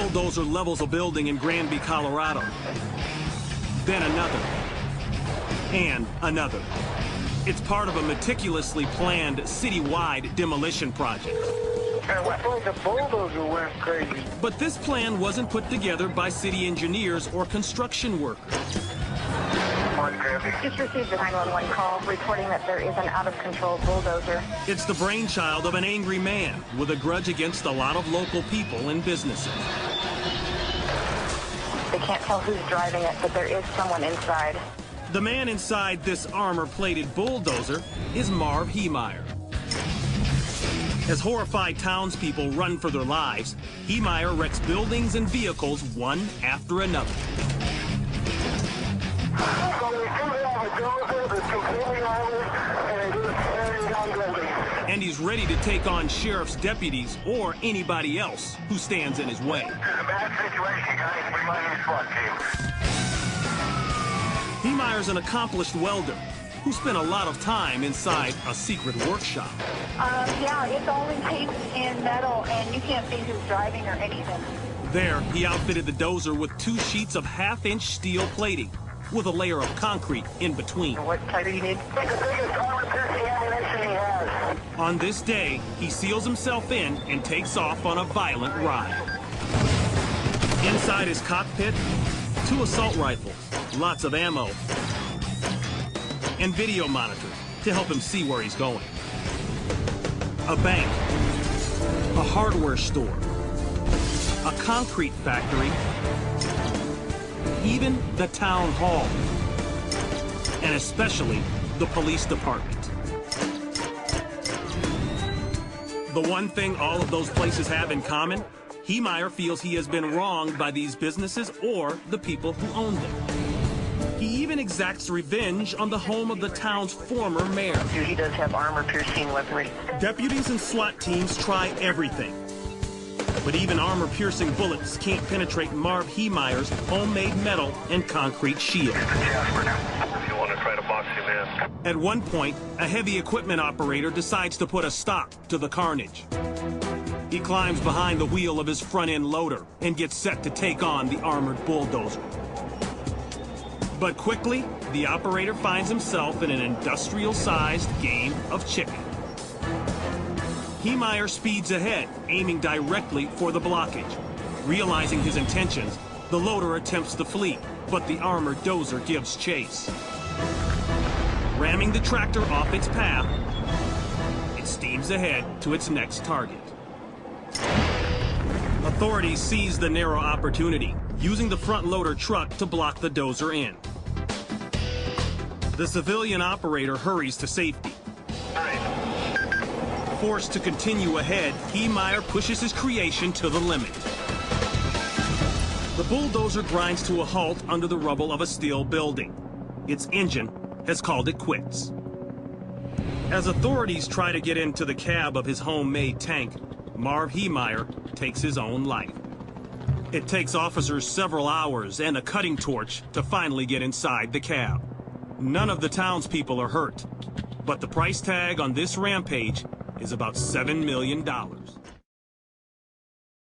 bulldozer levels a building in Granby, Colorado. Then another. And another. It's part of a meticulously planned citywide demolition project. And what like the bulldozer went crazy. But this plan wasn't put together by city engineers or construction workers. Just received a 911 call reporting that there is an out-of-control bulldozer. It's the brainchild of an angry man with a grudge against a lot of local people and businesses. They can't tell who's driving it, but there is someone inside. The man inside this armor-plated bulldozer is Marv Heemeyer. As horrified townspeople run for their lives, Heemeyer wrecks buildings and vehicles one after another. And he's ready to take on sheriff's deputies or anybody else who stands in his way. This is a bad situation, guys. Bring my SWAT team. Heemeyer's an accomplished welder who spent a lot of time inside a secret workshop. Yeah, it's all encased in metal, and you can't see who's driving or anything. There, he outfitted the dozer with 2 sheets of half-inch steel plating, with a layer of concrete in between. What type do you need? Take the biggest armor-piercing ammunition he has. On this day, he seals himself in and takes off on a violent ride. Inside his cockpit, 2 assault rifles, lots of ammo, and video monitors to help him see where he's going. A bank, a hardware store, a concrete factory, even the town hall, and especially the police department. The one thing all of those places have in common, Heemeyer feels he has been wronged by these businesses or the people who own them. He even exacts revenge on the home of the town's former mayor. He does have armor-piercing weaponry. Deputies and SWAT teams try everything. But even armor-piercing bullets can't penetrate Marv Heemeyer's homemade metal and concrete shield. If you want to try to box him in. At one point, a heavy equipment operator decides to put a stop to the carnage. He climbs behind the wheel of his front-end loader and gets set to take on the armored bulldozer. But quickly, the operator finds himself in an industrial-sized game of chicken. Heemeyer speeds ahead, aiming directly for the blockage. Realizing his intentions, the loader attempts to flee, but the armored dozer gives chase. Ramming the tractor off its path, it steams ahead to its next target. Authorities seize the narrow opportunity, using the front loader truck to block the dozer in. The civilian operator hurries to safety. Forced to continue ahead, Heemeyer pushes his creation to the limit. The bulldozer grinds to a halt under the rubble of a steel building. Its engine has called it quits. As authorities try to get into the cab of his homemade tank, Marv Heemeyer takes his own life. It takes officers several hours and a cutting torch to finally get inside the cab. None of the townspeople are hurt, but the price tag on this rampage is about $7 million.